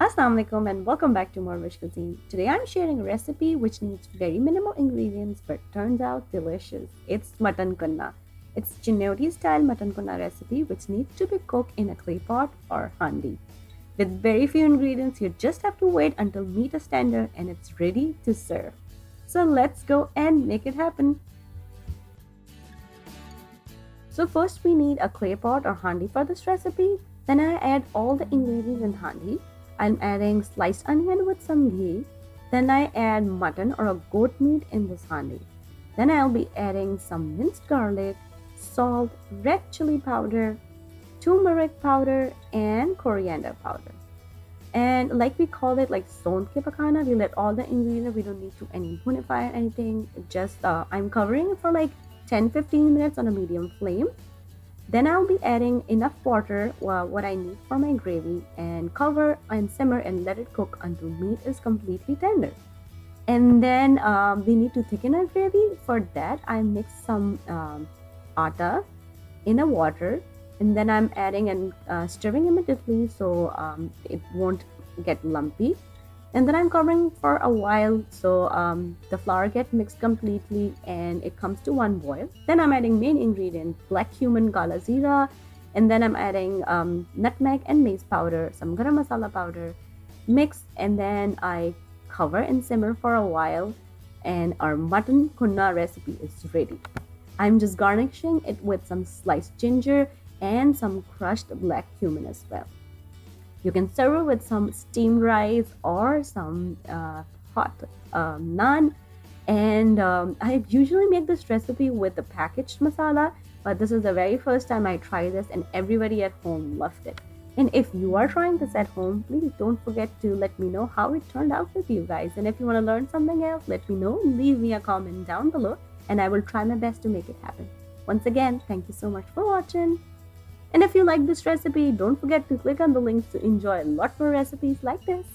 Assalamu alaikum and welcome back to morEwish cuisine. Today I'm sharing a recipe which needs very minimal ingredients but turns out delicious. It's mutton kunna. It's Chinioti style mutton kunna recipe which needs to be cooked in a clay pot or handi. With very few ingredients, you just have to wait until meat is tender and it's ready to serve. So let's go and make it happen. So first we need a clay pot or handi for this recipe. Then I add all the ingredients in handi. I'm adding sliced onion with some ghee. Then I add mutton or a goat meat in this handi. Then I'll be adding some minced garlic, salt, red chili powder, turmeric powder, and coriander powder. And like we call it like son ke pakana, we let all the ingredients, we don't need to any bonify or anything. Just I'm covering it for like 10-15 minutes on a medium flame. Then I'll be adding enough water, what I need for my gravy, and cover and simmer and let it cook until meat is completely tender. And then we need to thicken our gravy. For that, I mix some atta in a water, and then I'm adding and stirring immediately so it won't get lumpy. And then I'm covering for a while so the flour gets mixed completely and it comes to one boil. Then I'm adding main ingredient black cumin kala zira, and then I'm adding nutmeg and mace powder, some garam masala powder, mix, and then I cover and simmer for a while, and our mutton kunna recipe is ready. I'm just garnishing it with some sliced ginger and some crushed black cumin as well. You can serve it with some steamed rice or some hot naan. And I usually make this recipe with the packaged masala, but this is the very first time I tried this and everybody at home loved it. And if you are trying this at home, please don't forget to let me know how it turned out with you guys. And if you want to learn something else, let me know. Leave me a comment down below and I will try my best to make it happen. Once again, thank you so much for watching. And if you like this recipe, don't forget to click on the links to enjoy a lot more recipes like this.